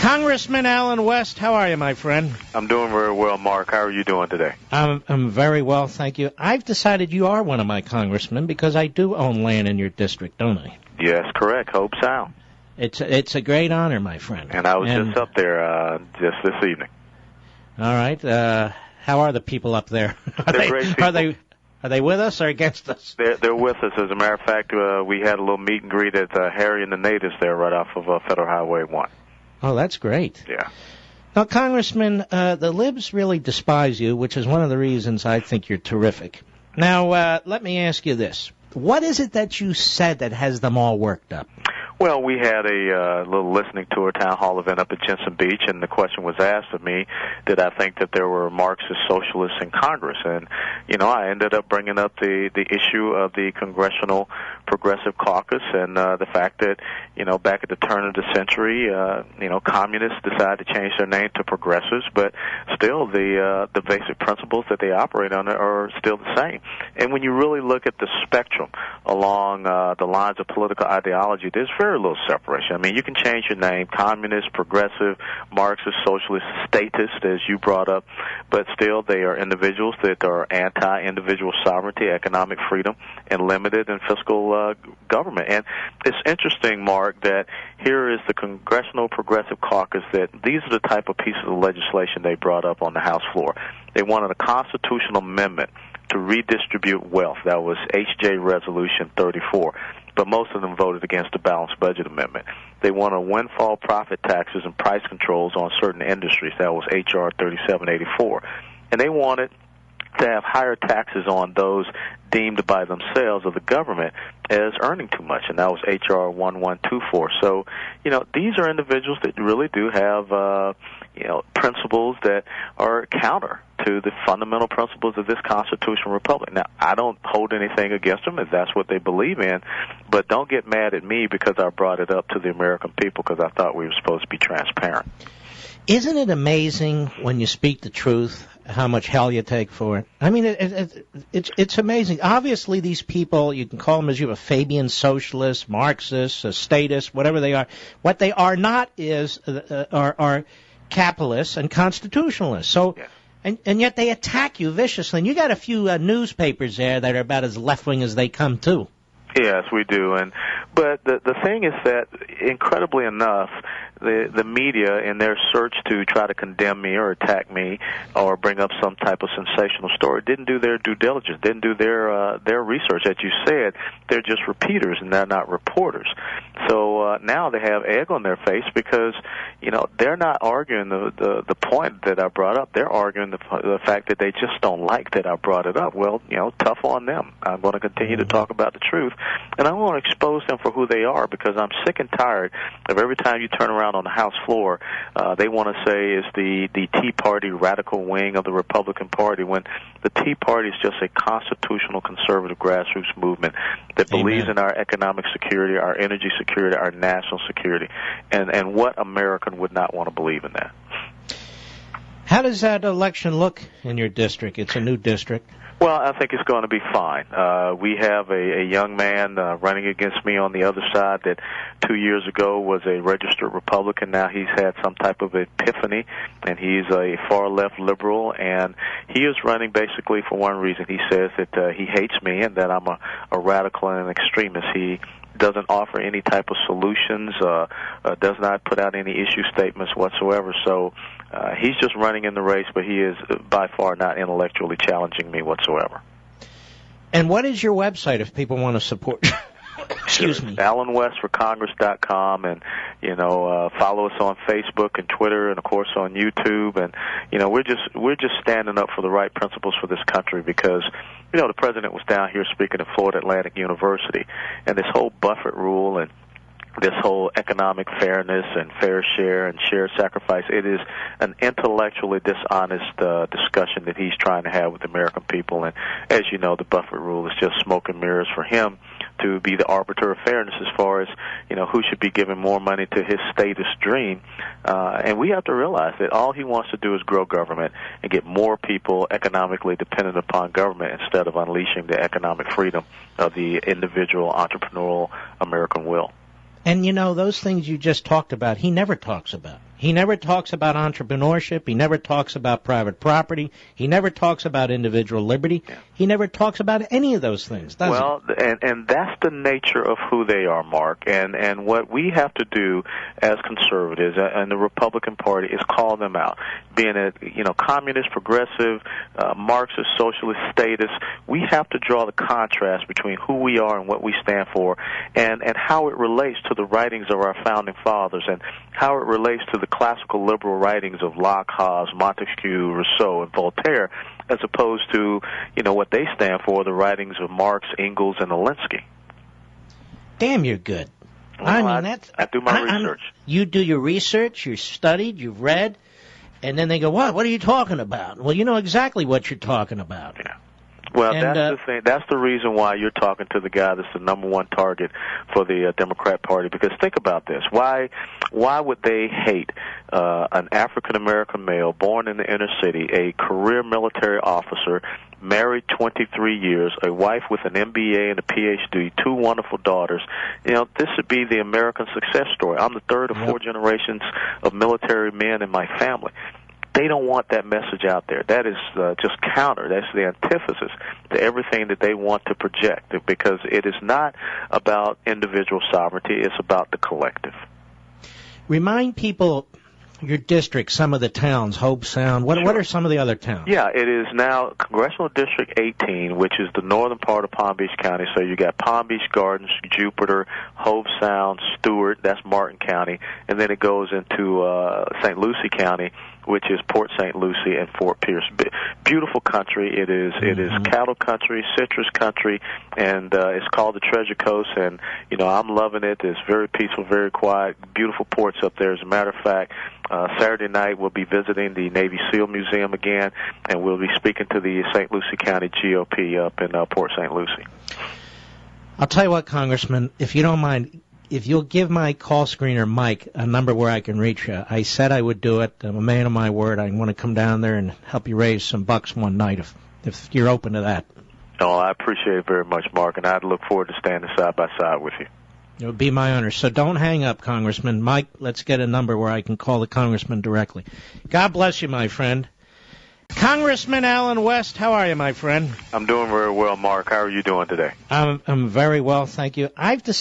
Congressman Allen West, how are you, my friend? I'm doing very well, Mark. How are you doing today? I'm very well, thank you. I've decided you are one of my congressmen because I do own land in your district, don't I? Yes, correct. Hope Sound. It's a great honor, my friend. And I was just up there just this evening. All right. How are the people up there? They're great people. Are they with us or against us? They're with us. As a matter of fact, we had a little meet and greet at Harry and the Natives there right off of Federal Highway 1. Oh, that's great. Yeah. Now, Congressman, the libs really despise you, which is one of the reasons I think you're terrific. Now, let me ask you this. What is it that you said that has them all worked up? Well, we had a little listening tour town hall event up at Jensen Beach, and the question was asked of me, did I think that there were Marxist socialists in Congress? And, I ended up bringing up the issue of the Congressional Progressive Caucus and the fact that, back at the turn of the century, communists decided to change their name to progressives, but still the basic principles that they operate under are still the same. And when you really look at the spectrum along the lines of political ideology, there's very little separation. I mean, you can change your name, communist, progressive, Marxist, socialist, statist, as you brought up, but still they are individuals that are anti-individual sovereignty, economic freedom, and limited and fiscal government. And it's interesting, Mark, that here is the Congressional Progressive Caucus, that these are the type of pieces of legislation they brought up on the House floor. They wanted a constitutional amendment to redistribute wealth. That was H.J. Resolution 34. But most of them voted against the balanced budget amendment. They wanted windfall profit taxes and price controls on certain industries. That was H.R. 3784. And they wanted to have higher taxes on those deemed by themselves of the government as earning too much, and that was H.R. 1124. So, these are individuals that really do have, principles that are counter to the fundamental principles of this constitutional republic. Now, I don't hold anything against them if that's what they believe in, but don't get mad at me because I brought it up to the American people because I thought we were supposed to be transparent. Isn't it amazing when you speak the truth how much hell you take for it? I mean, it's amazing. Obviously, these people, you can call them as you have a Fabian socialist, Marxist, a statist, whatever they are. What they are not are capitalists and constitutionalists. So, yeah. And yet they attack you viciously. And you got a few newspapers there that are about as left-wing as they come, too. Yes, we do. But the thing is that, incredibly enough, the media, in their search to try to condemn me or attack me or bring up some type of sensational story, didn't do their due diligence, didn't do their research. As you said, they're just repeaters and they're not reporters. So now they have egg on their face because, they're not arguing the point that I brought up. They're arguing the fact that they just don't like that I brought it up. Well, tough on them. I'm going to continue to talk about the truth, and I want to expose them for who they are because I'm sick and tired of every time you turn around on the House floor, they want to say is the Tea Party radical wing of the Republican Party when the Tea Party is just a constitutional conservative grassroots movement that believes in our economic security, our energy security, our national security, and what American would not want to believe in that. How does that election look in your district? It's a new district. Well, I think it's going to be fine. We have a young man running against me on the other side that 2 years ago was a registered Republican. Now he's had some type of epiphany, and he's a far-left liberal, and he is running basically for one reason. He says that he hates me and that I'm a radical and an extremist. He doesn't offer any type of solutions, does not put out any issue statements whatsoever. So he's just running in the race, but he is by far not intellectually challenging me whatsoever. And what is your website if people want to support you? Excuse me. AllenWestForCongress.com, and follow us on Facebook and Twitter, and of course on YouTube. And we're just standing up for the right principles for this country because the president was down here speaking at Florida Atlantic University, and this whole Buffett rule and this whole economic fairness and fair share and shared sacrifice, it is an intellectually dishonest discussion that he's trying to have with the American people. And as you know, the Buffett rule is just smoke and mirrors for him to be the arbiter of fairness as far as, who should be giving more money to his statist dream. And we have to realize that all he wants to do is grow government and get more people economically dependent upon government instead of unleashing the economic freedom of the individual entrepreneurial American will. And, those things you just talked about, he never talks about. He never talks about entrepreneurship. He never talks about private property. He never talks about individual liberty. Yeah. He never talks about any of those things, does he? Well, and that's the nature of who they are, Mark. And what we have to do as conservatives and the Republican Party is call them out. Being a communist, progressive, Marxist, socialist, statist, we have to draw the contrast between who we are and what we stand for, and how it relates to the writings of our founding fathers, and how it relates to the classical liberal writings of Locke, Hobbes, Montesquieu, Rousseau, and Voltaire, as opposed to, what they stand for, the writings of Marx, Engels, and Alinsky. Damn, you're good. Well, I do my research. You do your research, you've studied, you've read, and then they go, what are you talking about? Well, you know exactly what you're talking about. Yeah. Well, that's the thing. That's the reason why you're talking to the guy that's the number one target for the Democrat Party. Because think about this: why would they hate an African American male born in the inner city, a career military officer, married 23 years, a wife with an MBA and a PhD, two wonderful daughters? This would be the American success story. I'm the third or fourth generations of military men in my family. They don't want that message out there. That is just counter. That's the antithesis to everything that they want to project, because it is not about individual sovereignty. It's about the collective. Remind people your district, some of the towns, Hope Sound. What are some of the other towns? Yeah, it is now Congressional District 18, which is the northern part of Palm Beach County. So you got Palm Beach Gardens, Jupiter, Hope Sound, Stewart, that's Martin County, and then it goes into St. Lucie County, which is Port St. Lucie and Fort Pierce. Beautiful country. It is cattle country, citrus country, and it's called the Treasure Coast, and I'm loving it. It's very peaceful, very quiet, beautiful ports up there. As a matter of fact, Saturday night we'll be visiting the Navy SEAL Museum again, and we'll be speaking to the St. Lucie County GOP up in Port St. Lucie. I'll tell you what, Congressman, if you don't mind, if you'll give my call screener, Mike, a number where I can reach you. I said I would do it. I'm a man of my word. I want to come down there and help you raise some bucks one night if you're open to that. Oh, I appreciate it very much, Mark, and I'd look forward to standing side by side with you. It would be my honor. So don't hang up, Congressman. Mike, let's get a number where I can call the congressman directly. God bless you, my friend. Congressman Allen West, how are you, my friend? I'm doing very well, Mark. How are you doing today? I'm very well, thank you. I've decided